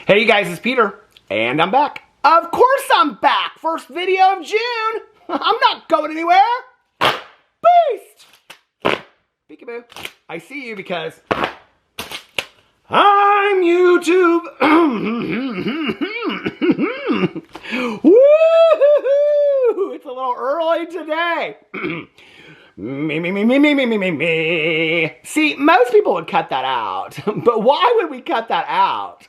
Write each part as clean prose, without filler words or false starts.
Hey you guys, it's Peter, and I'm back. Of course I'm back! First video of June! I'm not going anywhere! Beast! Peekaboo. I see you because I'm YouTube. Woo! It's a little early today. Me. See, most people would cut that out, but why would we cut that out?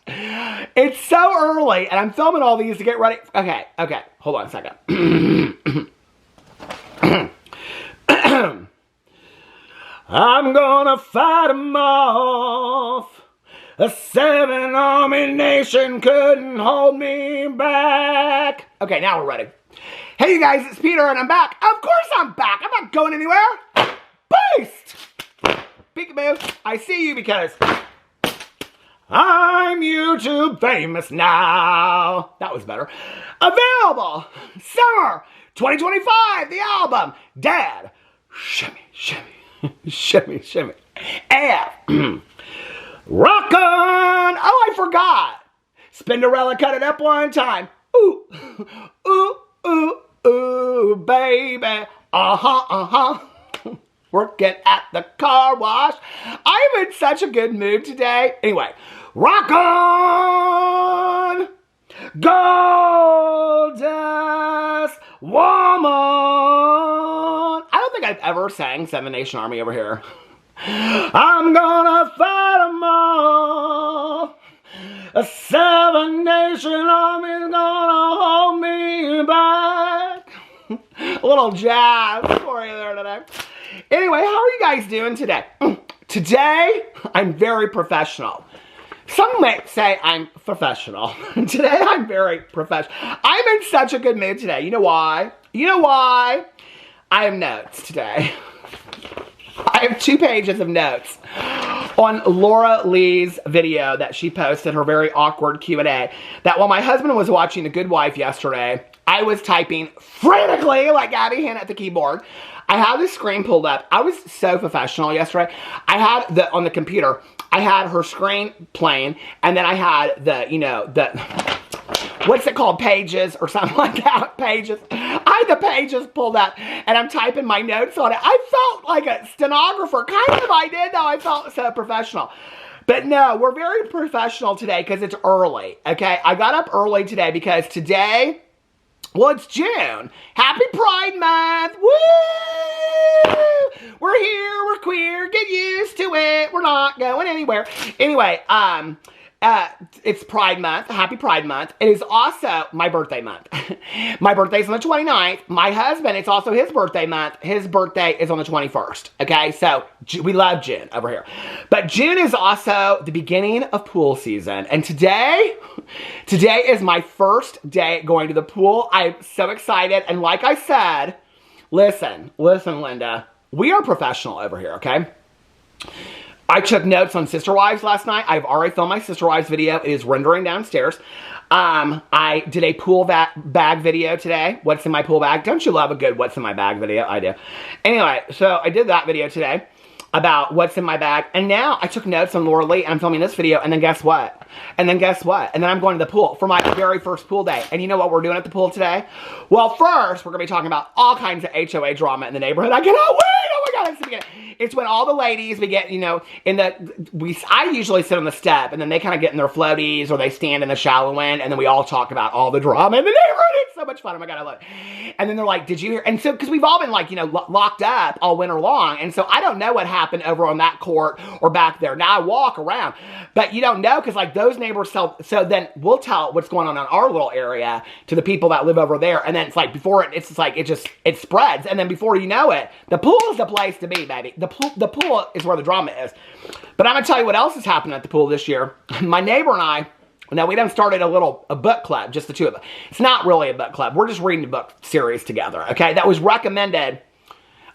It's so early, and I'm filming all these to get ready. Okay, hold on a second. I'm gonna fight 'em off. A 7-army nation couldn't hold me back. Okay, now we're ready. Hey you guys, it's Peter and I'm back. Of course I'm back. I'm not going anywhere. Beast! Peekaboo. I see you because I'm YouTube famous now. That was better. Available summer 2025, the album. Dad, shimmy. And rock on. Oh, I forgot. Spinderella cut it up one time. Ooh, baby. Working at the car wash. I'm in such a good mood today. Anyway, rock on. Goldust woman. I don't think I've ever sang Seven Nation Army over here. I'm gonna fight 'em all. A 7 Nation Army's gonna hold me back. A little jazz for you there today. Anyway, how are you guys doing today? Today, I'm very professional. Some may say I'm professional. Today, I'm very professional. I'm in such a good mood today. You know why? I have notes today. I have 2 pages of notes on Laura Lee's video that she posted, her very awkward Q&A, that while my husband was watching The Good Wife yesterday, I was typing frantically like Abby Hannah at the keyboard. I had the screen pulled up. I was so professional yesterday. I had on the computer, I had her screen playing, and then I had what's it called? Pages or something like that. Pages. I had the pages pulled up and I'm typing my notes on it. I felt like a stenographer. Kind of I did, though. I felt so professional. But no, we're very professional today because it's early, okay? I got up early today because today, well, it's June. Happy Pride Month. Woo! We're here. We're queer. Get used to it. We're not going anywhere. Anyway, it's Pride Month. Happy Pride Month. It is also my birthday month. My birthday's on the 29th. My husband, it's also his birthday month. His birthday is on the 21st. Okay, so we love June over here. But June is also the beginning of pool season. And today is my first day going to the pool. I'm so excited. And like I said, listen, Linda, we are professional over here, okay? I took notes on Sister Wives last night. I've already filmed my Sister Wives video. It is rendering downstairs. I did a pool bag video today. What's in my pool bag? Don't you love a good what's in my bag video? I do. Anyway, so I did that video today about what's in my bag. And now I took notes on Laura Lee and I'm filming this video. And then guess what? And then I'm going to the pool for my very first pool day. And you know what we're doing at the pool today? Well, first, we're going to be talking about all kinds of HOA drama in the neighborhood. I cannot wait! Oh my God, it's the beginning. It's when all the ladies, we get, I usually sit on the step and then they kind of get in their floaties or they stand in the shallow end and then we all talk about all the drama in the neighborhood. It's so much fun. Oh my God, I love it. And then they're like, did you hear? And so, because we've all been locked up all winter long. And so I don't know what happened over on that court or back there. Now I walk around, but you don't know because those neighbors so then we'll tell what's going on in our little area to the people that live over there. And then it's like it spreads. And then before you know it, the pool is the place to be, baby. The pool is where the drama is. But I'm going to tell you what else is happening at the pool this year. My neighbor and I, now we done started a book club, just the two of us. It's not really a book club. We're just reading a book series together, okay? That was recommended.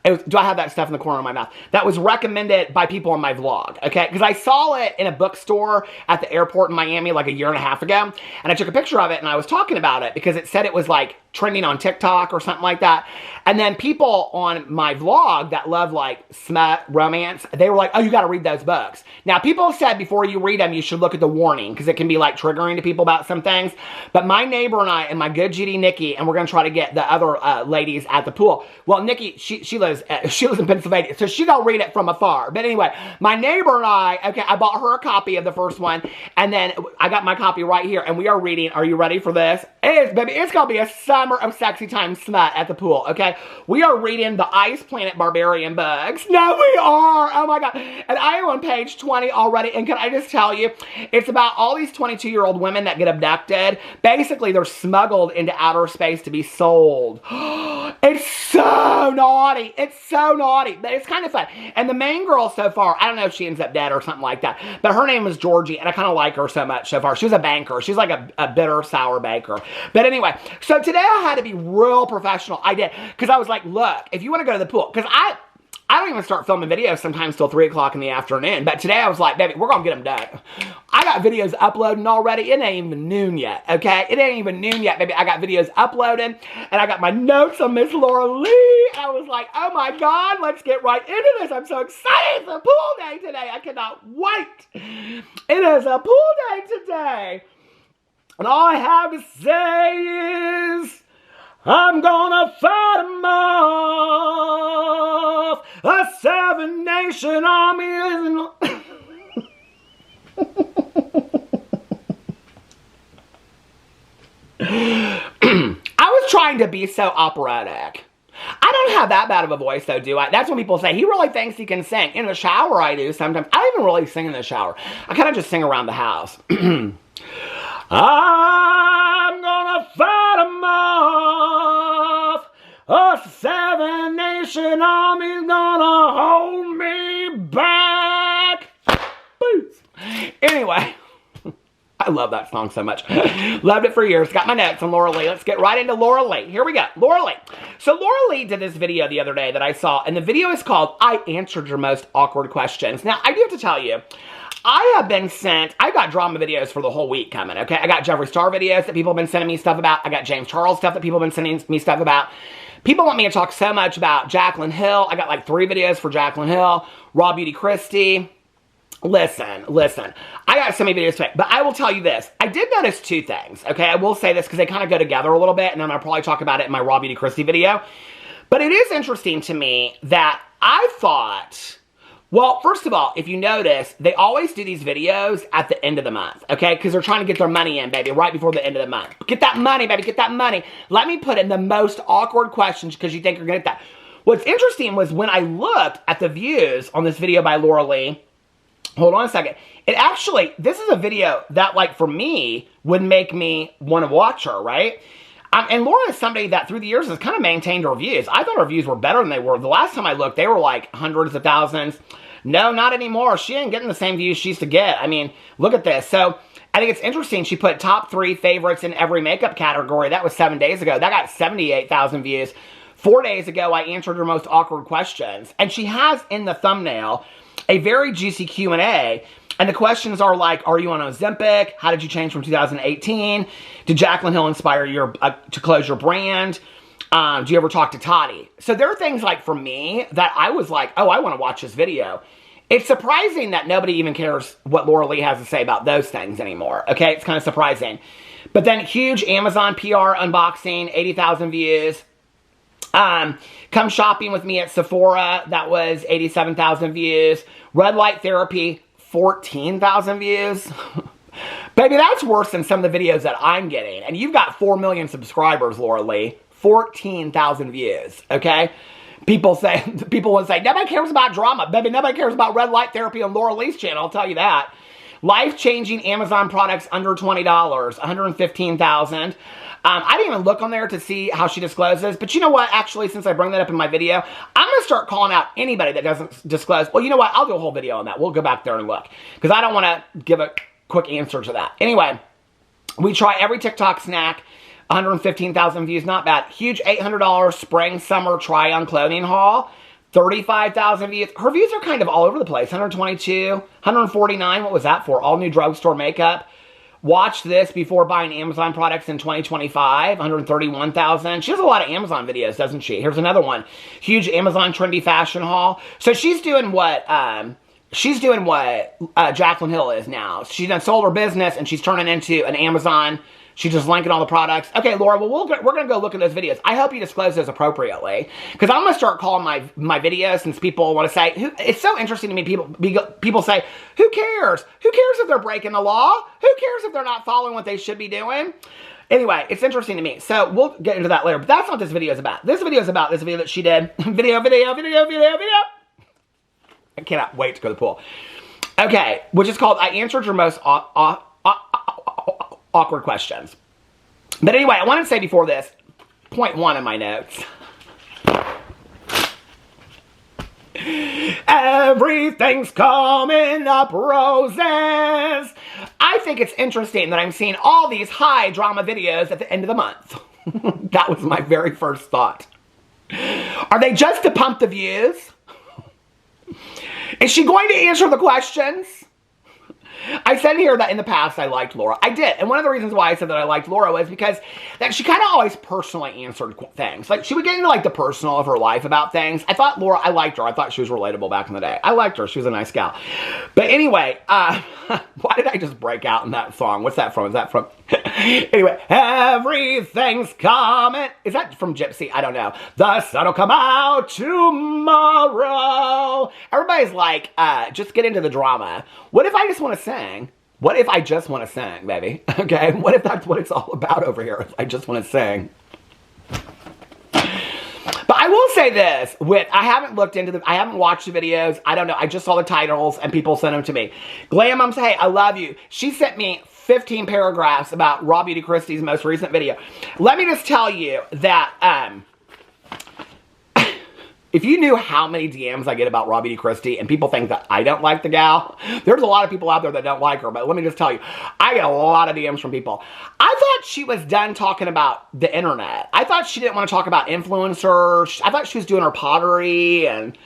Do I have that stuff in the corner of my mouth? That was recommended by people on my vlog, okay? Because I saw it in a bookstore at the airport in Miami like a year and a half ago. And I took a picture of it and I was talking about it because it said it was like trending on TikTok or something like that. And then people on my vlog that love like smut, romance, they were like, oh, you got to read those books. Now, people said before you read them, you should look at the warning because it can be like triggering to people about some things. But my neighbor and I and my good GD Nikki, and we're going to try to get the other ladies at the pool. Well, Nikki, she lives in Pennsylvania, so she's going to read it from afar. But anyway, my neighbor and I, okay, I bought her a copy of the first one, and then I got my copy right here, and we are reading. Are you ready for this? It is, baby. It's going to be a summer of sexy time smut at the pool, okay? We are reading the Ice Planet Barbarian books. No, we are. Oh, my God. And I am on page 20 already. And can I just tell you, it's about all these 22-year-old women that get abducted. Basically, they're smuggled into outer space to be sold. It's so naughty. It's so naughty. But it's kind of fun. And the main girl so far, I don't know if she ends up dead or something like that. But her name was Georgie. And I kind of like her so much so far. She was a banker. She's like a bitter, sour banker. But anyway, so today I had to be real professional. I did. Because I was like, look, if you want to go to the pool, because I don't even start filming videos sometimes till 3 o'clock in the afternoon. But today I was like, baby, we're going to get them done. I got videos uploading already. It ain't even noon yet, okay? It ain't even noon yet, baby. I got videos uploading, and I got my notes on Miss Laura Lee. And I was like, oh my God, let's get right into this. I'm so excited. It's a pool day today. I cannot wait. It is a pool day today. And all I have to say is, I'm gonna fight 'em off. A 7-nation army isn't... I was trying to be so operatic. I don't have that bad of a voice, though, do I? That's when people say, he really thinks he can sing. In the shower, I do sometimes. I don't even really sing in the shower. I kind of just sing around the house. I'm gonna fight 'em off. A 7-nation army's gonna hold me back. Boots. Anyway, I love that song so much. Loved it for years. Got my notes on Laura Lee. Let's get right into Laura Lee. Here we go. Laura Lee. So Laura Lee did this video the other day that I saw, and the video is called I Answered Your Most Awkward Questions. Now, I do have to tell you, I have been sent, I got drama videos for the whole week coming, okay? I got Jeffree Star videos that people have been sending me stuff about. I got James Charles stuff that people have been sending me stuff about. People want me to talk so much about Jaclyn Hill. I got like 3 videos for Jaclyn Hill, Raw Beauty Christie. Listen. I got so many videos to make, but I will tell you this. I did notice 2 things, okay? I will say this because they kind of go together a little bit, and then I'll probably talk about it in my Raw Beauty Christie video. But it is interesting to me that I thought... Well, first of all, if you notice, they always do these videos at the end of the month, okay? Because they're trying to get their money in, baby, right before the end of the month. Get that money, baby, get that money. Let me put in the most awkward questions because you think you're going to get that. What's interesting was when I looked at the views on this video by Laura Lee, hold on a second. It actually, this is a video that, like, for me, would make me want to watch her, right? And Laura is somebody that through the years has kind of maintained her views. I thought her views were better than they were. The last time I looked, they were like hundreds of thousands. No, not anymore. She ain't getting the same views she used to get. I mean, look at this. So, I think it's interesting. She put top 3 favorites in every makeup category. That was 7 days ago. That got 78,000 views. 4 days ago, I answered her most awkward questions. And she has in the thumbnail a very juicy Q&A. And the questions are like, are you on Ozempic? How did you change from 2018? Did Jaclyn Hill inspire you to close your brand? Do you ever talk to Tati? So there are things like for me that I was like, oh, I want to watch this video. It's surprising that nobody even cares what Laura Lee has to say about those things anymore. Okay, it's kind of surprising. But then huge Amazon PR unboxing, 80,000 views. Come shopping with me at Sephora. That was 87,000 views. Red light therapy, 14,000 views. Baby, that's worse than some of the videos that I'm getting. And you've got 4 million subscribers, Laura Lee. 14,000 views, okay? People would say, nobody cares about drama. Baby, nobody cares about red light therapy on Laura Lee's channel, I'll tell you that. Life-changing Amazon products under $20, 115,000. I didn't even look on there to see how she discloses. But you know what? Actually, since I bring that up in my video, I'm going to start calling out anybody that doesn't disclose. Well, you know what? I'll do a whole video on that. We'll go back there and look. Because I don't want to give a quick answer to that. Anyway, we try every TikTok snack. 115,000 views, not bad. Huge $800 spring, summer try-on clothing haul. 35,000 views. Her views are kind of all over the place. 122, 149. What was that for? All new drugstore makeup. Watch this before buying Amazon products in 2025, 131,000. She has a lot of Amazon videos, doesn't she? Here's another one. Huge Amazon trendy fashion haul. So she's doing what Jaclyn Hill is now. She's done sold her business and she's turning into an Amazon. She's just linking all the products. Okay, Laura, well, we're going to go look at those videos. I hope you disclose those appropriately. Because I'm going to start calling my videos since people want to say, it's so interesting to me, people say, who cares? Who cares if they're breaking the law? Who cares if they're not following what they should be doing? Anyway, it's interesting to me. So we'll get into that later. But that's not what this video is about. This video is about this video that she did. Video. I cannot wait to go to the pool. Okay, which is called I Answered Your Most Awkward Questions. But anyway, I want to say before this, point one in my notes. Everything's coming up roses. I think it's interesting that I'm seeing all these high drama videos at the end of the month. That was my very first thought. Are they just to pump the views? Is she going to answer the questions? I said here that in the past I liked Laura. I did. And one of the reasons why I said that I liked Laura was because that she kind of always personally answered things. Like, she would get into, like, the personal of her life about things. I thought Laura, I liked her. I thought she was relatable back in the day. I liked her. She was a nice gal. But anyway, why did I just break out in that song? What's that from? Is that from... Anyway, everything's coming. Is that from Gypsy? I don't know. The sun will come out tomorrow. Everybody's like, just get into the drama. What if I just want to sing? What if I just want to sing, baby? Okay, what if that's what it's all about over here? If I just want to sing. But I will say this, I haven't watched the videos. I don't know. I just saw the titles and people sent them to me. Glam Mom say, hey, I love you. She sent me 15 paragraphs about Raw Beauty Christie's most recent video. Let me just tell you that, if you knew how many DMs I get about Raw Beauty Christie and people think that I don't like the gal, there's a lot of people out there that don't like her, but let me just tell you, I get a lot of DMs from people. I thought she was done talking about the internet. I thought she didn't want to talk about influencers. I thought she was doing her pottery and...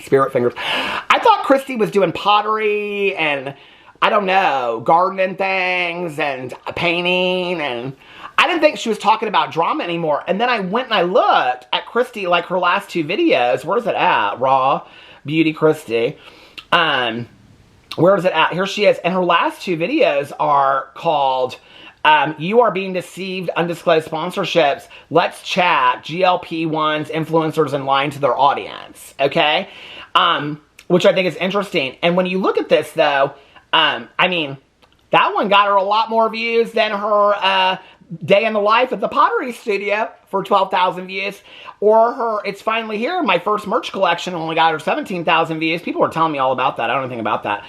Spirit fingers. I thought Christie was doing pottery and, I don't know, gardening things and painting, and I didn't think she was talking about drama anymore. And then I went and I looked at Christie, like her last two videos. Where's it at? Raw Beauty Christie. Where is it at? Here she is. And her last two videos are called You Are Being Deceived, Undisclosed Sponsorships, Let's Chat, GLP-1s, Influencers in Line to Their Audience. Okay? Which I think is interesting. And when you look at this, though, I mean, that one got her a lot more views than her day in the life at the pottery studio for 12,000 views. Or her It's Finally Here, my first merch collection, only got her 17,000 views. People were telling me all about that. I don't know anything about that.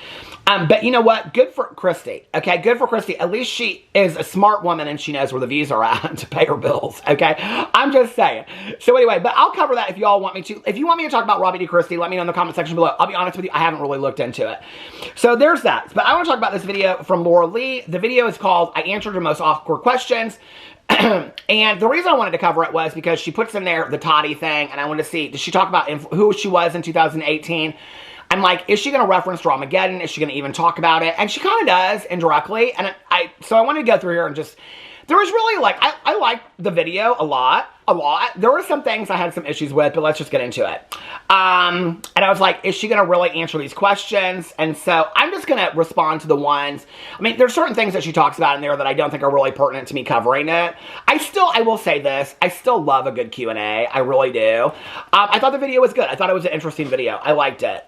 But you know what? Good for Christie. Okay, good for Christie. At least she is a smart woman and she knows where the views are at to pay her bills. Okay, I'm just saying. So anyway, but I'll cover that if y'all want me to. If you want me to talk about Raw Beauty Christie, let me know in the comment section below. I'll be honest with you, I haven't really looked into it. So there's that. But I want to talk about this video from Laura Lee. The video is called I Answered Your Most Awkward Questions. And the reason I wanted to cover it was because she puts in there the Tati thing, and I wanted to see, does she talk about who she was in 2018? I'm like, is she going to reference Dramageddon? Is she going to even talk about it? And she kind of does, indirectly. And so I wanted to go through here and just, there was really, like, I liked the video a lot. There were some things I had some issues with, but let's just get into it. And I was like, is she going to really answer these questions? And so I'm just going to respond to the ones. I mean, there's certain things that she talks about in there that I don't think are really pertinent to me covering it. I will say this, I still love a good Q&A. I really do. I thought the video was good. I thought it was an interesting video. I liked it.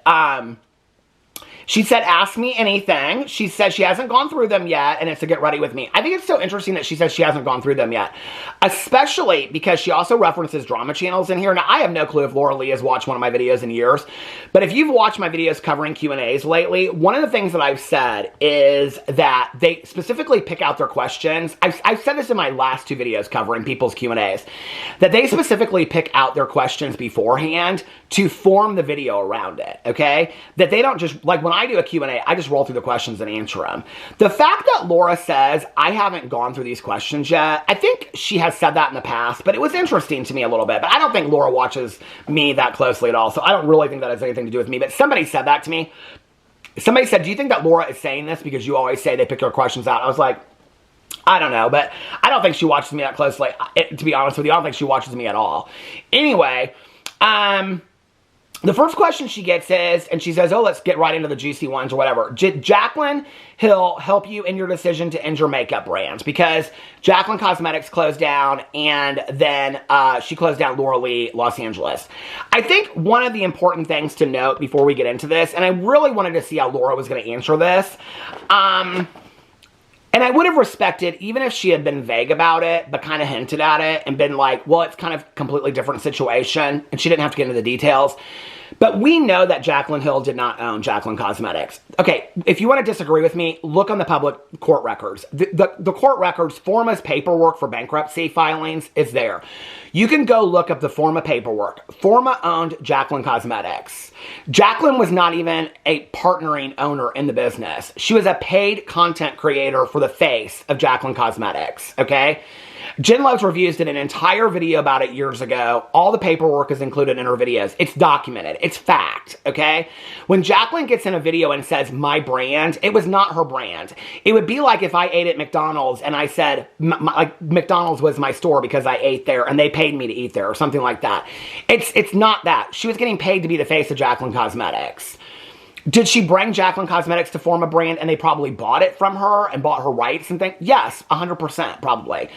She said, ask me anything. She said she hasn't gone through them yet, and it's to get ready with me. I think it's so interesting that she says she hasn't gone through them yet, especially because she also references drama channels in here. Now, I have no clue if Laura Lee has watched one of my videos in years, but if you've watched my videos covering Q&As lately, one of the things that I've said is that they specifically pick out their questions. I've said this in my last two videos covering people's Q&As, that they specifically pick out their questions beforehand to form the video around it, okay? That they don't just, like when I do a Q&A, I just roll through the questions and answer them. The fact that Laura says, I haven't gone through these questions yet, I think she has said that in the past, but it was interesting to me a little bit. But I don't think Laura watches me that closely at all, so I don't really think that has anything to do with me. But somebody said that to me. Somebody said, do you think that Laura is saying this because you always say they pick her questions out? I was like, I don't know, but I don't think she watches me that closely. To be honest with you, I don't think she watches me at all. Anyway, the first question she gets is, and she says, oh, let's get right into the juicy ones or whatever. Did Jaclyn Hill help you in your decision to end your makeup brand? Because Jaclyn Cosmetics closed down, and then she closed down Laura Lee Los Angeles. I think one of the important things to note before we get into this, and I really wanted to see how Laura was going to answer this, and I would have respected, even if she had been vague about it, but kind of hinted at it and been like, well, it's kind of a completely different situation, and she didn't have to get into the details. But we know that Jaclyn Hill did not own Jaclyn Cosmetics. Okay, if you want to disagree with me, look on the public court records. The court records, Forma's paperwork for bankruptcy filings is there. You can go look up the Forma paperwork. Forma owned Jaclyn Cosmetics. Jaclyn was not even a partnering owner in the business. She was a paid content creator for the face of Jaclyn Cosmetics, okay? Jen Loves Reviews did an entire video about it years ago. All the paperwork is included in her videos. It's documented. It's fact, okay? When Jaclyn gets in a video and says, my brand, it was not her brand. It would be like if I ate at McDonald's and I said, like McDonald's was my store because I ate there and they paid me to eat there or something like that. It's not that. She was getting paid to be the face of Jaclyn Cosmetics. Did she bring Jaclyn Cosmetics to form a brand and they probably bought it from her and bought her rights and things? Yes, 100% probably.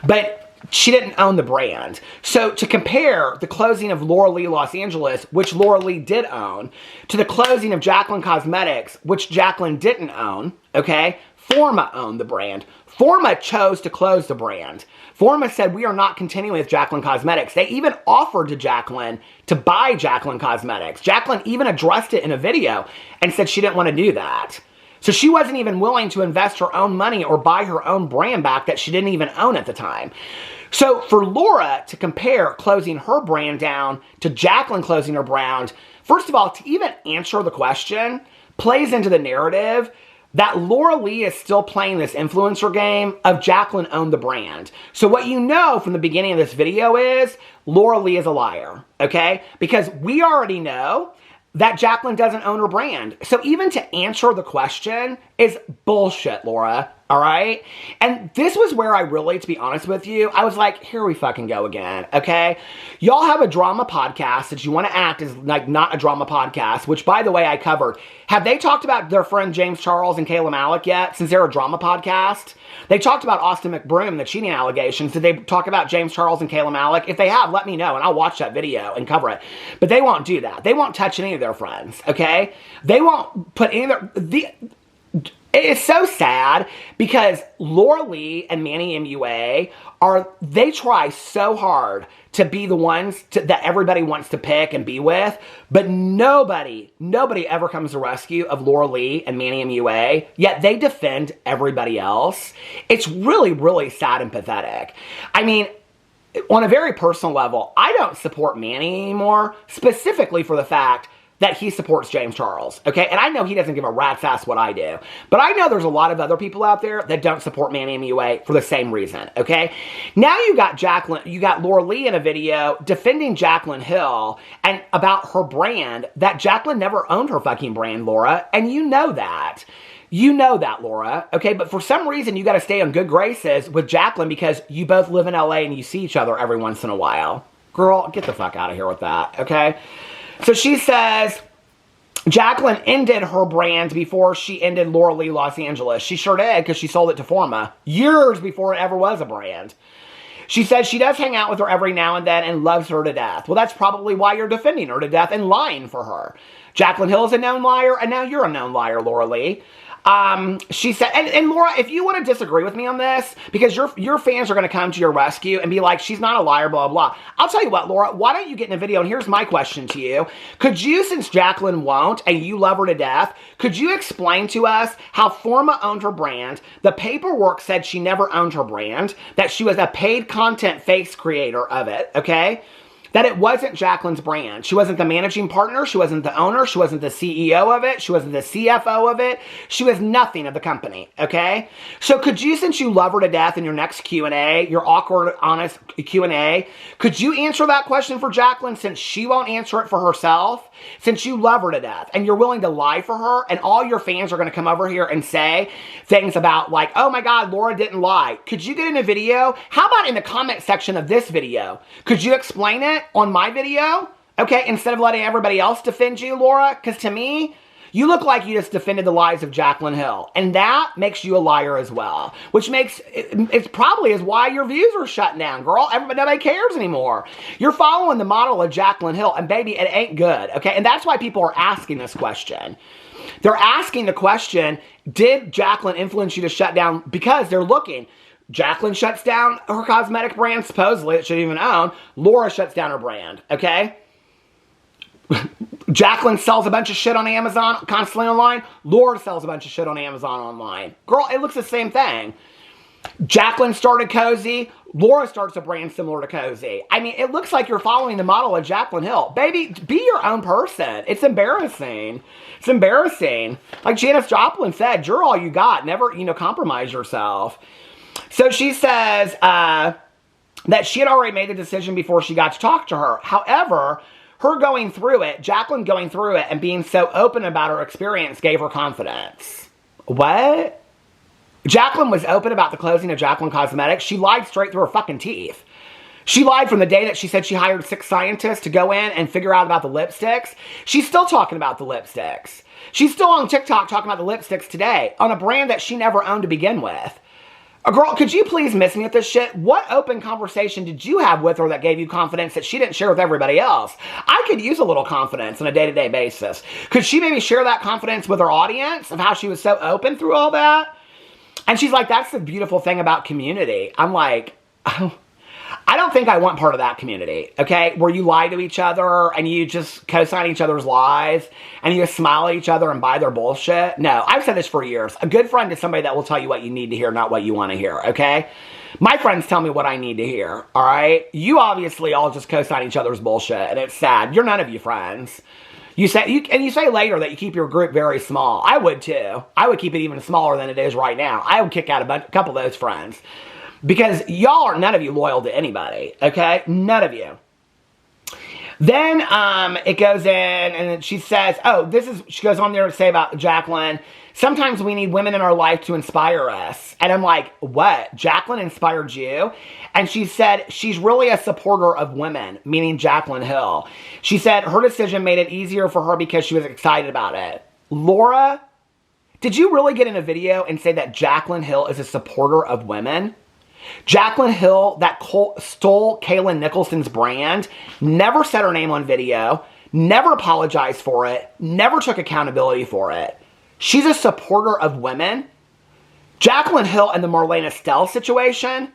But she didn't own the brand. So to compare the closing of Laura Lee Los Angeles, which Laura Lee did own, to the closing of Jaclyn Cosmetics, which Jaclyn didn't own, okay? Forma owned the brand. Forma chose to close the brand. Forma said, we are not continuing with Jaclyn Cosmetics. They even offered to Jaclyn to buy Jaclyn Cosmetics. Jaclyn even addressed it in a video and said she didn't want to do that. So she wasn't even willing to invest her own money or buy her own brand back that she didn't even own at the time. So for Laura to compare closing her brand down to Jaclyn closing her brand, first of all, to even answer the question plays into the narrative that Laura Lee is still playing this influencer game of Jaclyn owned the brand. So what you know from the beginning of this video is Laura Lee is a liar, okay? Because we already know that Jaclyn doesn't own her brand. So even to answer the question is bullshit, Laura, all right? And this was where I really, to be honest with you, I was like, here we fucking go again, okay? Y'all have a drama podcast that you want to act as like not a drama podcast, which by the way, I covered. Have they talked about their friend James Charles and Kayla Malik yet, since they're a drama podcast? They talked about Austin McBroom, the cheating allegations. Did they talk about James Charles and Kayla Malik? If they have, let me know, and I'll watch that video and cover it. But they won't do that. They won't touch any of their friends, okay? They won't put any of their... It's so sad because Laura Lee and Manny MUA they try so hard to be the ones that everybody wants to pick and be with, but nobody ever comes to rescue of Laura Lee and Manny MUA, yet they defend everybody else. It's really, really sad and pathetic. I mean, on a very personal level, I don't support Manny anymore, specifically for the fact that he supports James Charles, okay? And I know he doesn't give a rat's ass what I do, but I know there's a lot of other people out there that don't support Manny MUA for the same reason, okay? Now you got Laura Lee in a video defending Jaclyn Hill and about her brand, that Jaclyn never owned her fucking brand, Laura, and you know that. You know that, Laura, okay? But for some reason, you got to stay on good graces with Jaclyn because you both live in LA and you see each other every once in a while. Girl, get the fuck out of here with that, okay? So she says, Jaclyn ended her brand before she ended Laura Lee Los Angeles. She sure did, because she sold it to Forma years before it ever was a brand. She says she does hang out with her every now and then and loves her to death. Well, that's probably why you're defending her to death and lying for her. Jaclyn Hill is a known liar, and now you're a known liar, Laura Lee. She said, and Laura, if you want to disagree with me on this, because your fans are going to come to your rescue and be like, she's not a liar, blah, blah, blah. I'll tell you what, Laura, why don't you get in a video? And here's my question to you. Could you, since Jaclyn won't, and you love her to death, could you explain to us how Forma owned her brand? The paperwork said she never owned her brand, that she was a paid content face creator of it, okay? that it wasn't Jaclyn's brand. She wasn't the managing partner. She wasn't the owner. She wasn't the CEO of it. She wasn't the CFO of it. She was nothing of the company, okay? So could you, since you love her to death in your next Q&A, your awkward, honest Q&A, could you answer that question for Jaclyn since she won't answer it for herself? Since you love her to death and you're willing to lie for her and all your fans are going to come over here and say things about like, oh my God, Laura didn't lie. Could you get in a video? How about in the comment section of this video? Could you explain it on my video? Okay, instead of letting everybody else defend you, Laura, because to me, you look like you just defended the lies of Jaclyn Hill. And that makes you a liar as well. Which makes, it's probably is why your views are shutting down, girl. Nobody cares anymore. You're following the model of Jaclyn Hill. And baby, it ain't good, okay? And that's why people are asking this question. They're asking the question, did Jaclyn influence you to shut down? Because they're looking. Jaclyn shuts down her cosmetic brand, supposedly, it shouldn't even own. Laura shuts down her brand, okay? Jaclyn sells a bunch of shit on Amazon constantly online. Laura sells a bunch of shit on Amazon online. Girl, it looks the same thing. Jaclyn started Cozy. Laura starts a brand similar to Cozy. I mean, it looks like you're following the model of Jaclyn Hill. Baby, be your own person. It's embarrassing. It's embarrassing. Like Janis Joplin said, you're all you got. Never, compromise yourself. So she says that she had already made the decision before she got to talk to her. However, her going through it, Jaclyn going through it and being so open about her experience gave her confidence. What? Jaclyn was open about the closing of Jaclyn Cosmetics. She lied straight through her fucking teeth. She lied from the day that she said she hired 6 scientists to go in and figure out about the lipsticks. She's still talking about the lipsticks. She's still on TikTok talking about the lipsticks today on a brand that she never owned to begin with. Girl, could you please miss me with this shit? What open conversation did you have with her that gave you confidence that she didn't share with everybody else? I could use a little confidence on a day-to-day basis. Could she maybe share that confidence with her audience of how she was so open through all that? And she's like, that's the beautiful thing about community. I'm like, I don't think I want part of that community, okay? Where you lie to each other and you just co-sign each other's lies and you just smile at each other and buy their bullshit. No, I've said this for years. A good friend is somebody that will tell you what you need to hear, not what you want to hear, okay? My friends tell me what I need to hear, all right? You obviously all just co-sign each other's bullshit and it's sad. You're none of you friends. You say later that you keep your group very small. I would too. I would keep it even smaller than it is right now. I would kick out a couple of those friends. Because y'all are none of you loyal to anybody, okay? None of you. Then it goes in and she says, she goes on there to say about Jaclyn, sometimes we need women in our life to inspire us. And I'm like, what? Jaclyn inspired you? And she said she's really a supporter of women, meaning Jaclyn Hill. She said her decision made it easier for her because she was excited about it. Laura, did you really get in a video and say that Jaclyn Hill is a supporter of women? Jaclyn Hill, that stole Kaylin Nicholson's brand, never said her name on video, never apologized for it, never took accountability for it. She's a supporter of women. Jaclyn Hill and the Marlene Estelle situation.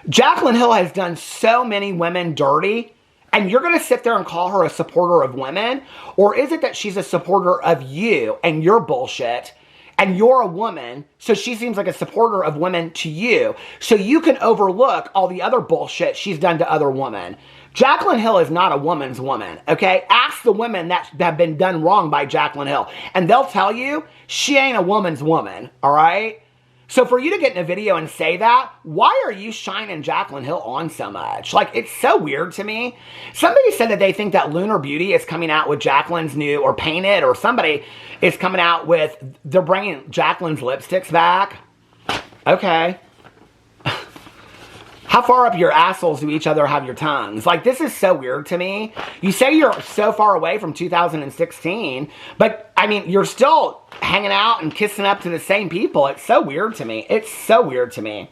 Jaclyn Hill has done so many women dirty, and you're going to sit there and call her a supporter of women? Or is it that she's a supporter of you and your bullshit? And you're a woman, so she seems like a supporter of women to you. So you can overlook all the other bullshit she's done to other women. Jaclyn Hill is not a woman's woman, okay? Ask the women that have been done wrong by Jaclyn Hill. And they'll tell you, she ain't a woman's woman, all right? So for you to get in a video and say that, why are you shining Jaclyn Hill on so much? Like, it's so weird to me. Somebody said that they think that Lunar Beauty is coming out with Jaclyn's new, or Painted, or somebody is coming out with, they're bringing Jaclyn's lipsticks back. Okay. How far up your assholes do each other have your tongues? Like, this is so weird to me. You say you're so far away from 2016, but, I mean, you're still hanging out and kissing up to the same people. It's so weird to me. It's so weird to me.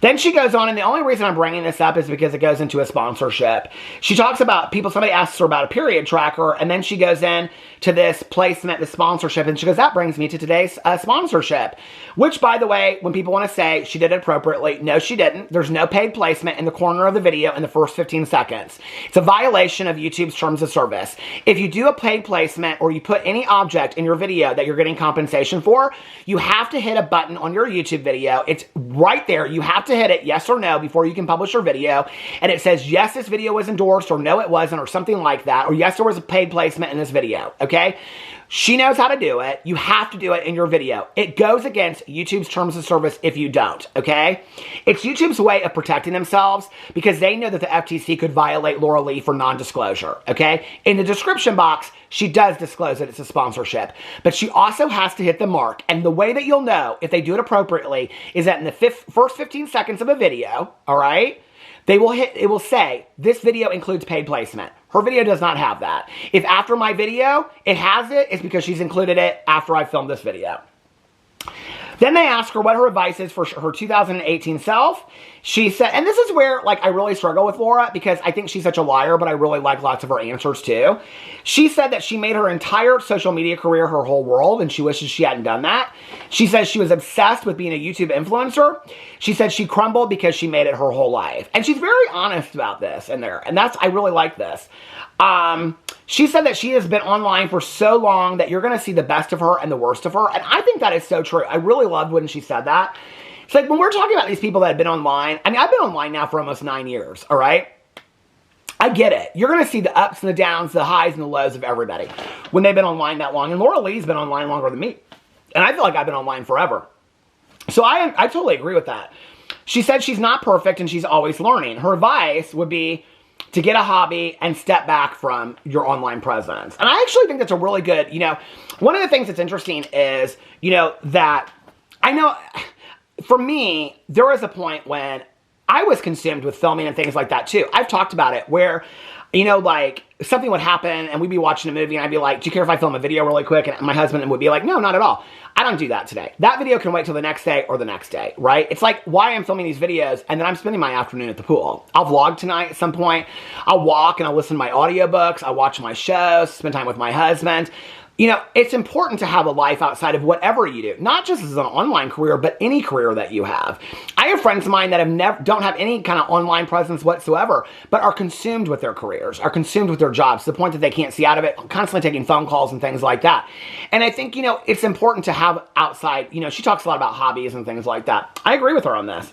Then she goes on, and the only reason I'm bringing this up is because it goes into a sponsorship. She talks about people, somebody asks her about a period tracker, and then she goes in to this placement, the sponsorship, and she goes, that brings me to today's sponsorship. Which, by the way, when people want to say she did it appropriately, no, she didn't. There's no paid placement in the corner of the video in the first 15 seconds. It's a violation of YouTube's terms of service. If you do a paid placement or you put any object in your video that you're getting compensation for, you have to hit a button on your YouTube video. It's right there. You have to hit it yes or no before you can publish your video. And it says, yes, this video was endorsed, or no, it wasn't, or something like that. Or yes, there was a paid placement in this video, okay? She knows how to do it. You have to do it in your video. It goes against YouTube's terms of service if you don't, okay? It's YouTube's way of protecting themselves because they know that the FTC could violate Laura Lee for non-disclosure, okay? In the description box, she does disclose that it's a sponsorship, but she also has to hit the mark. And the way that you'll know if they do it appropriately is that in the first 15 seconds of a video, all right, it will say, this video includes paid placement. Her video does not have that. If after my video, it has it, it's because she's included it after I filmed this video. Then they ask her what her advice is for her 2018 self. She said, and this is where, like, I really struggle with Laura because I think she's such a liar, but I really like lots of her answers too. She said that she made her entire social media career her whole world, and she wishes she hadn't done that. She says she was obsessed with being a YouTube influencer. She said she crumbled because she made it her whole life. And she's very honest about this in there, and I really like this. She said that she has been online for so long that you're going to see the best of her and the worst of her. And I think that is so true. I really loved when she said that. It's like when we're talking about these people that have been online. I mean, I've been online now for almost 9 years. All right. I get it. You're going to see the ups and the downs, the highs and the lows of everybody when they've been online that long. And Laura Lee's been online longer than me. And I feel like I've been online forever. So I totally agree with that. She said she's not perfect and she's always learning. Her advice would be to get a hobby and step back from your online presence. And I actually think that's a really good, one of the things that's interesting is, that I know for me, there was a point when I was consumed with filming and things like that too. I've talked about it where, like something would happen and we'd be watching a movie and I'd be like, do you care if I film a video really quick? And my husband would be like, no, not at all. I don't do that today. That video can wait till the next day or the next day, right? It's like why I'm filming these videos and then I'm spending my afternoon at the pool. I'll vlog tonight at some point. I'll walk and I'll listen to my audiobooks. I'll watch my shows, spend time with my husband. It's important to have a life outside of whatever you do, not just as an online career, but any career that you have. I have friends of mine that don't have any kind of online presence whatsoever, but are consumed with their careers, are consumed with their jobs to the point that they can't see out of it, constantly taking phone calls and things like that. And I think, it's important to have outside, she talks a lot about hobbies and things like that. I agree with her on this.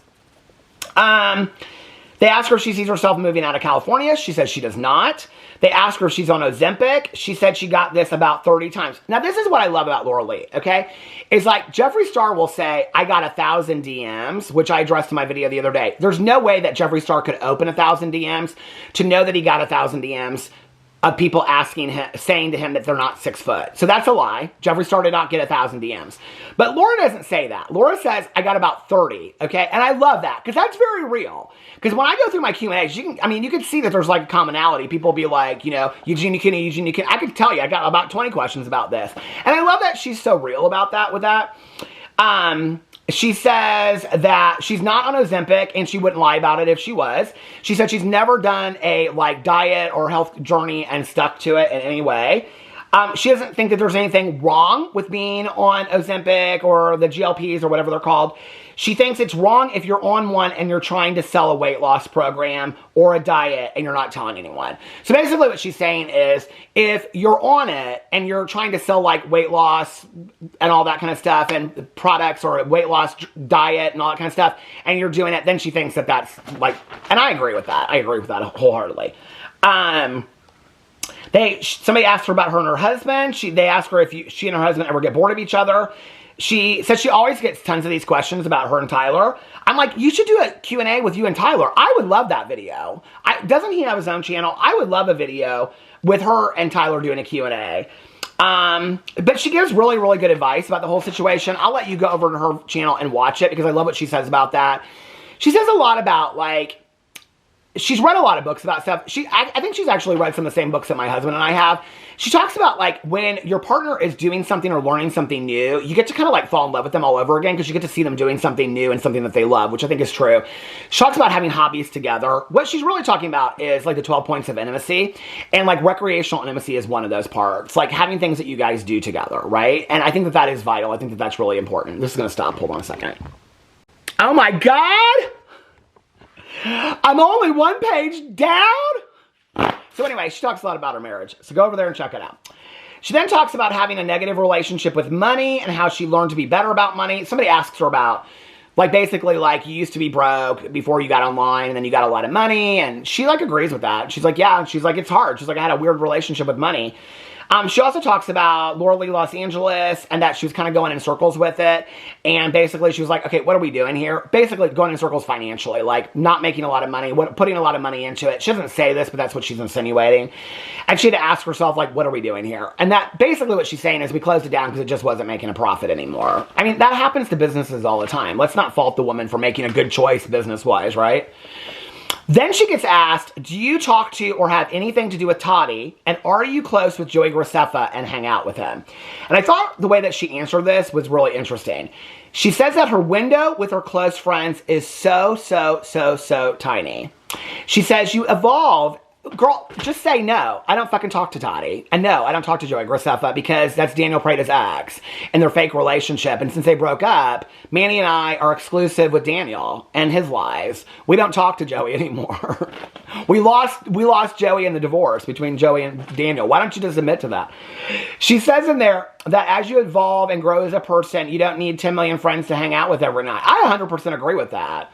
They ask her if she sees herself moving out of California. She says she does not. They ask her if she's on Ozempic. She said she got this about 30 times. Now, this is what I love about Laura Lee, okay? It's like Jeffree Star will say, I got 1,000 DMs, which I addressed in my video the other day. There's no way that Jeffree Star could open 1,000 DMs to know that he got 1,000 DMs of people asking him, saying to him that they're not 6 foot. So that's a lie. Jeffree Star did not get 1,000 DMs. But Laura doesn't say that. Laura says, I got about 30, okay? And I love that, because that's very real. Because when I go through my Q&As, you can see that there's like a commonality. People will be like, Eugene, you can. I could tell you, I got about 20 questions about this. And I love that she's so real about that with that. She says that she's not on Ozempic and she wouldn't lie about it if she was. She said she's never done a diet or health journey and stuck to it in any way. She doesn't think that there's anything wrong with being on Ozempic or the GLPs or whatever they're called. She thinks it's wrong if you're on one and you're trying to sell a weight loss program or a diet and you're not telling anyone. So basically what she's saying is if you're on it and you're trying to sell weight loss and all that kind of stuff and products or a weight loss diet and all that kind of stuff and you're doing it, then she thinks that that's and I agree with that. I agree with that wholeheartedly. Somebody asked her about her and her husband. They asked her if she and her husband ever get bored of each other. She says she always gets tons of these questions about her and Tyler. I'm like, you should do a Q&A with you and Tyler. I would love that video. Doesn't he have his own channel? I would love a video with her and Tyler doing a Q&A. But she gives really, really good advice about the whole situation. I'll let you go over to her channel and watch it because I love what she says about that. She says a lot about she's read a lot of books about stuff. I think she's actually read some of the same books that my husband and I have. She talks about when your partner is doing something or learning something new, you get to kind of fall in love with them all over again because you get to see them doing something new and something that they love, which I think is true. She talks about having hobbies together. What she's really talking about is the 12 points of intimacy, and recreational intimacy is one of those parts. Having things that you guys do together, right? And I think that is vital. I think that that's really important. This is going to stop. Hold on a second. Oh my God! I'm only one page down. So anyway, she talks a lot about her marriage. So go over there and check it out. She then talks about having a negative relationship with money and how she learned to be better about money. Somebody asks her about Like, basically, like, you used to be broke before you got online, and then you got a lot of money, and she, like, agrees with that. She's like, yeah, she's like, it's hard. She's like, I had a weird relationship with money. She also talks about Laura Lee Los Angeles, and that she was kind of going in circles with it, and basically she was like, okay, what are we doing here? Basically going in circles financially, like, not making a lot of money, putting a lot of money into it. She doesn't say this, but that's what she's insinuating. And she had to ask herself, like, what are we doing here? And that, basically what she's saying is we closed it down because it just wasn't making a profit anymore. I mean, that happens to businesses all the time. Let's not fault the woman for making a good choice business-wise, right? Then she gets asked, do you talk to or have anything to do with Tati? And are you close with Joey Graceffa and hang out with him? And I thought the way that she answered this was really interesting. She says that her window with her close friends is so tiny. She says, you evolve. Girl, just say no. I don't fucking talk to Tati. And no, I don't talk to Joey Graceffa because that's Daniel Prater's ex and their fake relationship. And since they broke up, Manny and I are exclusive with Daniel and his lies. We don't talk to Joey anymore. We lost Joey in the divorce between Joey and Daniel. Why don't you just admit to that? She says in there that as you evolve and grow as a person, you don't need 10 million friends to hang out with every night. I 100% agree with that.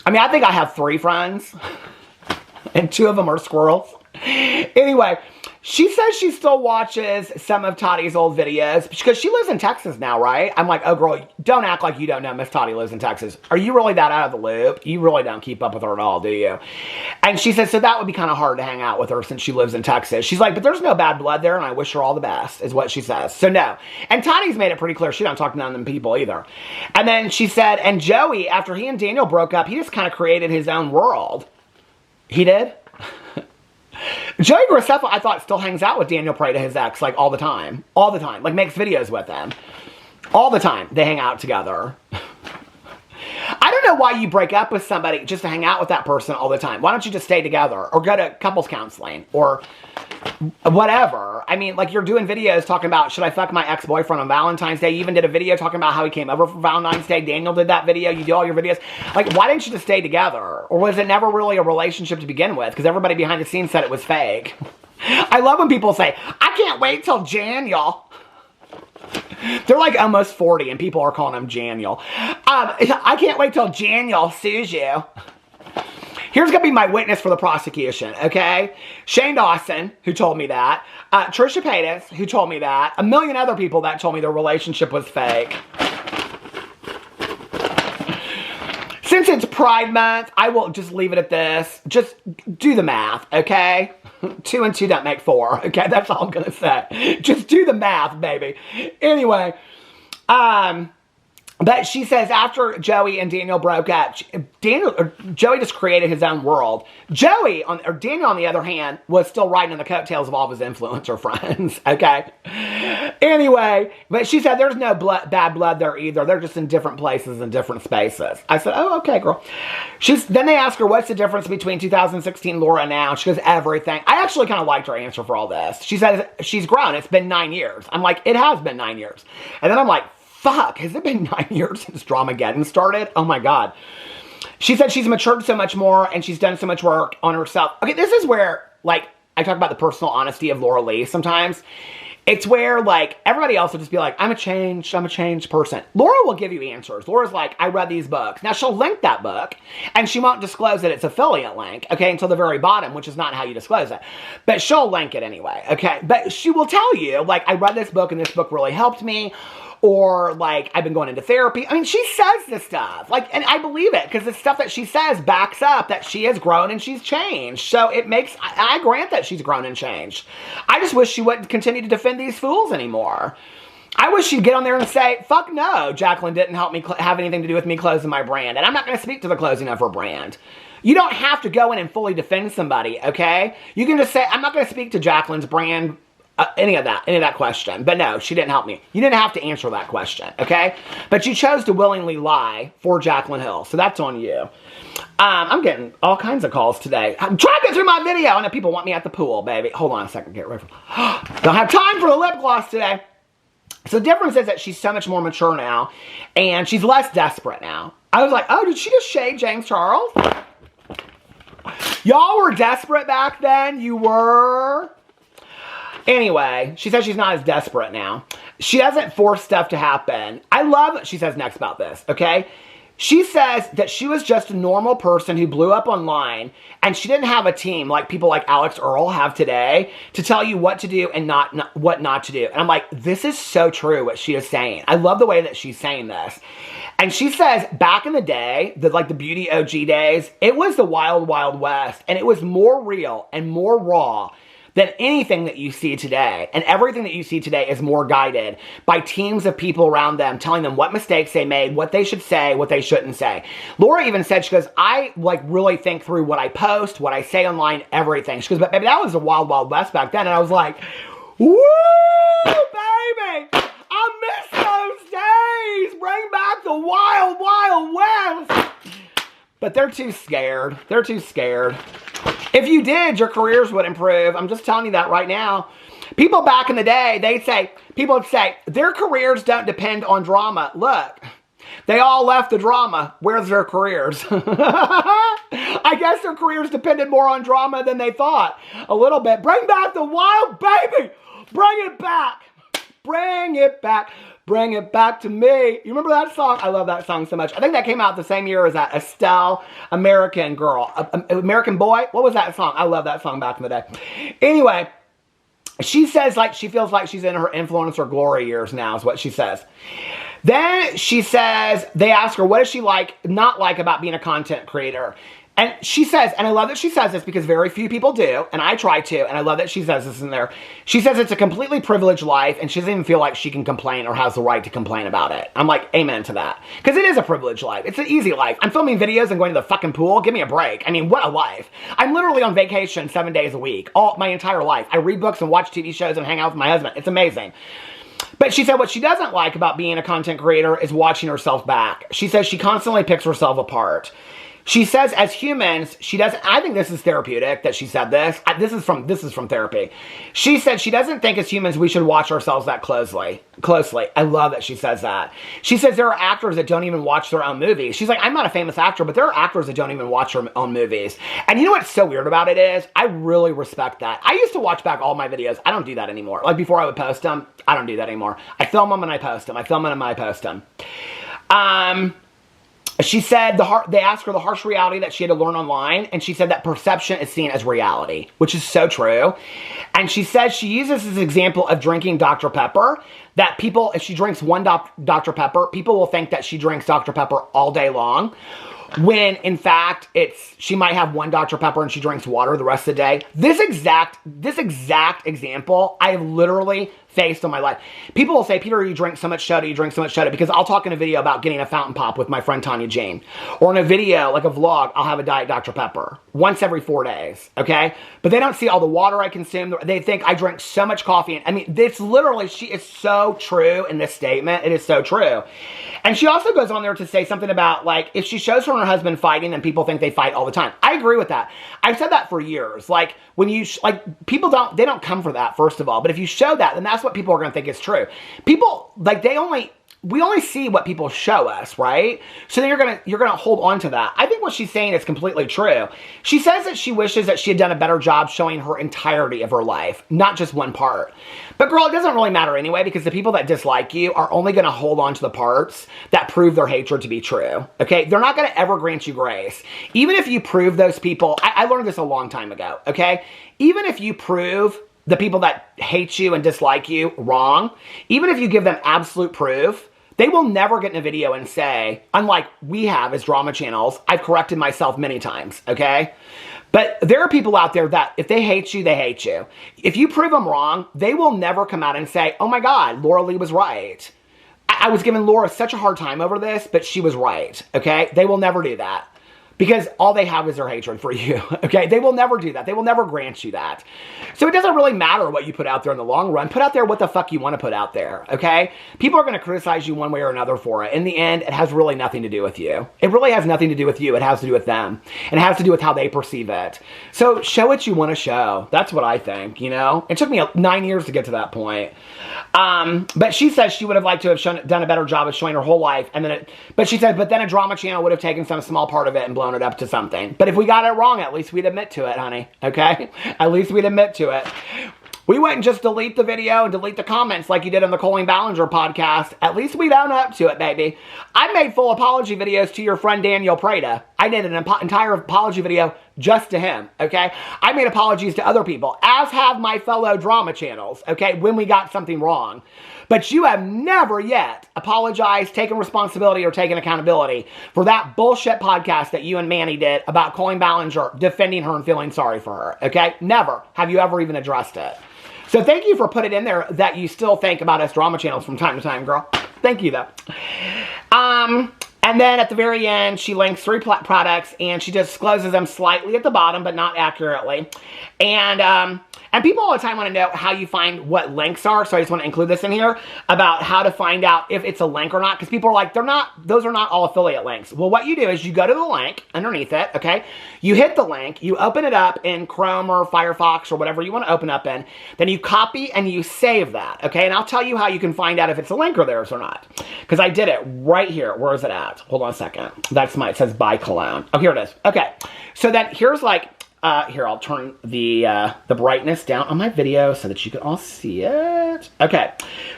I mean, I think I have 3 friends. And 2 of them are squirrels. Anyway, she says she still watches some of Tati's old videos because she lives in Texas now, right? I'm like, oh, girl, don't act like you don't know Miss Tati lives in Texas. Are you really that out of the loop? You really don't keep up with her at all, do you? And she says, so that would be kind of hard to hang out with her since she lives in Texas. She's like, but there's no bad blood there, and I wish her all the best, is what she says. So no. And Tati's made it pretty clear she don't talk to none of them people either. And then she said, and Joey, after he and Daniel broke up, he just kind of created his own world. He did? Joey Graceffa, I thought, still hangs out with Daniel Prater, his ex, like, all the time. All the time. Like, makes videos with him. All the time. They hang out together. I don't know why you break up with somebody just to hang out with that person all the time. Why don't you just stay together? Or go to couples counseling? Or whatever. I mean, like, you're doing videos talking about, should I fuck my ex-boyfriend on Valentine's Day? You even did a video talking about how he came over for Valentine's Day. Daniel did that video. You do all your videos. Like, why didn't you just stay together? Or was it never really a relationship to begin with? Because everybody behind the scenes said it was fake. I love when people say, I can't wait till Janiel. They're like almost 40 and people are calling him Janiel. I can't wait till Janiel sues you. Here's going to be my witness for the prosecution, okay? Shane Dawson, who told me that. Trisha Paytas, who told me that. A million other people that told me their relationship was fake. Since it's Pride Month, I will just leave it at this. Just do the math, okay? 2 and 2 don't make 4, okay? That's all I'm going to say. Just do the math, baby. Anyway, but she says after Joey and Daniel broke up, Joey just created his own world. Daniel, on the other hand, was still riding on the coattails of all of his influencer friends, okay? Anyway, but she said there's no bad blood there either. They're just in different places and different spaces. I said, oh, okay, girl. Then they asked her, what's the difference between 2016 Laura and now? She goes, everything. I actually kind of liked her answer for all this. She says she's grown. It's been 9 years. I'm like, it has been 9 years. And then I'm like, fuck, has it been 9 years since Dramageddon started? Oh my God. She said she's matured so much more and she's done so much work on herself. Okay, this is where, like, I talk about the personal honesty of Laura Lee sometimes. It's where, like, everybody else will just be like, I'm a changed person. Laura will give you answers. Laura's like, I read these books. Now, she'll link that book, and she won't disclose that it's affiliate link, okay, until the very bottom, which is not how you disclose it. But she'll link it anyway, okay? But she will tell you, like, I read this book, and this book really helped me. Or, like, I've been going into therapy. I mean, she says this stuff. Like, and I believe it. Because the stuff that she says backs up that she has grown and she's changed. So it makes, I grant that she's grown and changed. I just wish she wouldn't continue to defend these fools anymore. I wish she'd get on there and say, fuck no, Jaclyn didn't help me have anything to do with me closing my brand. And I'm not going to speak to the closing of her brand. You don't have to go in and fully defend somebody, okay? You can just say, I'm not going to speak to Jaclyn's brand any of that question. But no, she didn't help me. You didn't have to answer that question, okay? But you chose to willingly lie for Jaclyn Hill, so that's on you. I'm getting all kinds of calls today. I'm trying to get through my video. I know people want me at the pool, baby. Hold on a second. Get ready for don't have time for the lip gloss today. So the difference is that she's so much more mature now, and she's less desperate now. I was like, oh, did she just shade James Charles? Y'all were desperate back then. You were... Anyway, she says she's not as desperate now. She doesn't force stuff to happen. I love what she says next about this, okay? She says that she was just a normal person who blew up online, and she didn't have a team like people like Alex Earl have today to tell you what to do and what not to do. And I'm like, this is so true what she is saying. I love the way that she's saying this. And she says back in the day, like the beauty OG days, it was the wild, wild west, and it was more real and more raw than anything that you see today. And everything that you see today is more guided by teams of people around them, telling them what mistakes they made, what they should say, what they shouldn't say. Laura even said, she goes, I like really think through what I post, what I say online, everything. She goes, but baby, that was the wild, wild west back then. And I was like, woo, baby, I miss those days. Bring back the wild, wild west. But they're too scared. They're too scared. If you did, your careers would improve. I'm just telling you that right now. People back in the day, people would say, their careers don't depend on drama. Look, they all left the drama. Where's their careers? I guess their careers depended more on drama than they thought. A little bit. Bring back the wild, baby. Bring it back. Bring it back. Bring it back to me. You remember that song? I love that song so much. I think that came out the same year as that Estelle American Girl. American Boy? What was that song? I love that song back in the day. Anyway, she says like she feels like she's in her influencer glory years now is what she says. Then she says, they ask her, what does she not like about being a content creator? And she says, and I love that she says this because very few people do, and I try to, and I love that she says this in there. She says it's a completely privileged life, and she doesn't even feel like she can complain or has the right to complain about it. I'm like, amen to that. Because it is a privileged life. It's an easy life. I'm filming videos and going to the fucking pool. Give me a break. I mean, what a life. I'm literally on vacation 7 days a week, my entire life. I read books and watch TV shows and hang out with my husband. It's amazing. But she said what she doesn't like about being a content creator is watching herself back. She says she constantly picks herself apart. She says as humans, she doesn't, I think this is therapeutic that she said this. This is from therapy. She said she doesn't think as humans we should watch ourselves that closely. I love that she says that. She says there are actors that don't even watch their own movies. She's like, I'm not a famous actor, but there are actors that don't even watch their own movies. And you know what's so weird about it is, I really respect that. I used to watch back all my videos. I don't do that anymore. Like before I would post them, I don't do that anymore. I film them and I post them. I film them and I post them. She said they asked her the harsh reality that she had to learn online, and she said that perception is seen as reality, which is so true. And she says she uses this example of drinking Dr. Pepper, that people, if she drinks one Dr. Pepper, people will think that she drinks Dr. Pepper all day long, when in fact she might have one Dr. Pepper and she drinks water the rest of the day. This exact example I have literally faced on my life. People will say, Peter, you drink so much soda, because I'll talk in a video about getting a fountain pop with my friend Tanya Jane. Or in a video, like a vlog, I'll have a Diet Dr. Pepper once every 4 days, okay? But they don't see all the water I consume. They think I drink so much coffee. And I mean, it's literally, she is so true in this statement. It is so true. And she also goes on there to say something about, like, if she shows her and her husband fighting, then people think they fight all the time. I agree with that. I've said that for years. Like, when you, people they don't come for that, first of all. But if you show that, then that's what people are going to think is true. People, like, we only see what people show us, right? So then you're gonna hold on to that. I think what she's saying is completely true. She says that she wishes that she had done a better job showing her entirety of her life, not just one part. But girl, it doesn't really matter anyway, because the people that dislike you are only gonna hold on to the parts that prove their hatred to be true, okay? They're not gonna ever grant you grace. Even if you prove those people, I learned this a long time ago, okay? Even if you prove the people that hate you and dislike you wrong, even if you give them absolute proof, they will never get in a video and say, unlike we have as drama channels, I've corrected myself many times, okay? But there are people out there that if they hate you, they hate you. If you prove them wrong, they will never come out and say, oh my God, Laura Lee was right. I was giving Laura such a hard time over this, but she was right, okay? They will never do that. Because all they have is their hatred for you, okay? They will never do that. They will never grant you that. So it doesn't really matter what you put out there in the long run. Put out there what the fuck you want to put out there, okay? People are going to criticize you one way or another for it. In the end, it has really nothing to do with you. It really has nothing to do with you. It has to do with them. And it has to do with how they perceive it. So show what you want to show. That's what I think, you know? It took me 9 years to get to that point. But she says she would have liked to have done a better job of showing her whole life. And then but she said, but then a drama channel would have taken some small part of it and blown it up to something. But if we got it wrong, at least we'd admit to it, honey. Okay? At least we'd admit to it. We wouldn't just delete the video and delete the comments like you did on the Colleen Ballinger podcast. At least we'd own up to it, baby. I made full apology videos to your friend Daniel Prada. I did an entire apology video just to him, okay? I made apologies to other people, as have my fellow drama channels, okay, when we got something wrong. But you have never yet apologized, taken responsibility, or taken accountability for that bullshit podcast that you and Manny did about Colleen Ballinger defending her and feeling sorry for her, okay? Never have you ever even addressed it. So thank you for putting in there that you still think about us drama channels from time to time, girl. Thank you, though. And then at the very end, she links 3 products, and she discloses them slightly at the bottom, but not accurately. And people all the time want to know how you find what links are, so I just want to include this in here about how to find out if it's a link or not, because people are like, those are not all affiliate links. Well, what you do is you go to the link underneath it, okay? You hit the link, you open it up in Chrome or Firefox or whatever you want to open up in, then you copy and you save that, okay? And I'll tell you how you can find out if it's a link or theirs or not, because I did it right here. Where is it at? Hold on a second. It says buy cologne. Oh, here it is. Okay, so then here's like, here, I'll turn the brightness down on my video so that you can all see it. Okay,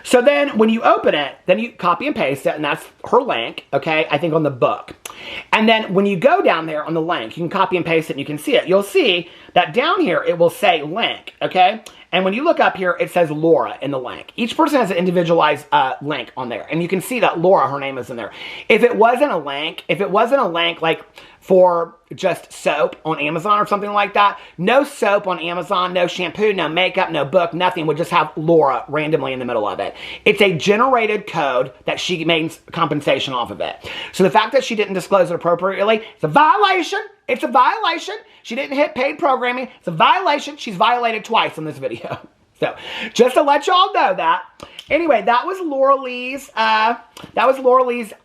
so then when you open it, then you copy and paste it, and that's her link, okay, I think on the book. And then when you go down there on the link, you can copy and paste it and you can see it. You'll see that down here it will say link, okay? And when you look up here, it says Laura in the link. Each person has an individualized link on there. And you can see that Laura, her name is in there. If it wasn't a link like for just soap on Amazon or something like that, no soap on Amazon, no shampoo, no makeup, no book, nothing would just have Laura randomly in the middle of it. It's a generated code that she makes compensation off of it. So the fact that she didn't disclose it appropriately, it's a violation. It's a violation. She didn't hit paid programming. It's a violation. She's violated twice in this video. So just to let y'all know that. Anyway, that was Laura Lee's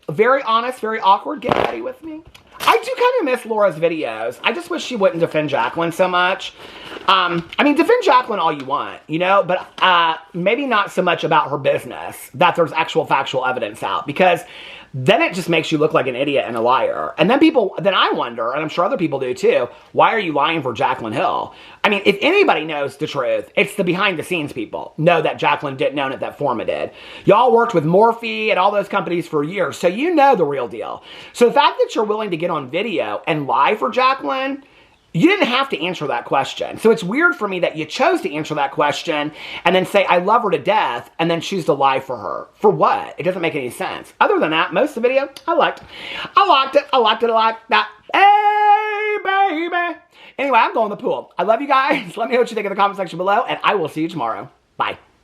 very honest, very awkward. Get ready with me. I do kind of miss Laura's videos. I just wish she wouldn't defend Jaclyn so much. I mean, defend Jaclyn all you want, you know, but maybe not so much about her business, that there's actual factual evidence out, because then it just makes you look like an idiot and a liar. And then I wonder, and I'm sure other people do too, why are you lying for Jaclyn Hill? I mean, if anybody knows the truth, it's the behind the scenes people know that Jaclyn didn't own it, that Forma did. Y'all worked with Morphe and all those companies for years, so you know the real deal. So the fact that you're willing to get on video and lie for Jaclyn, you didn't have to answer that question. So it's weird for me that you chose to answer that question and then say, I love her to death, and then choose to lie for her. For what? It doesn't make any sense. Other than that, most of the video, I liked it. I liked it a lot. Hey, baby. Anyway, I'm going to the pool. I love you guys. Let me know what you think in the comment section below, and I will see you tomorrow. Bye.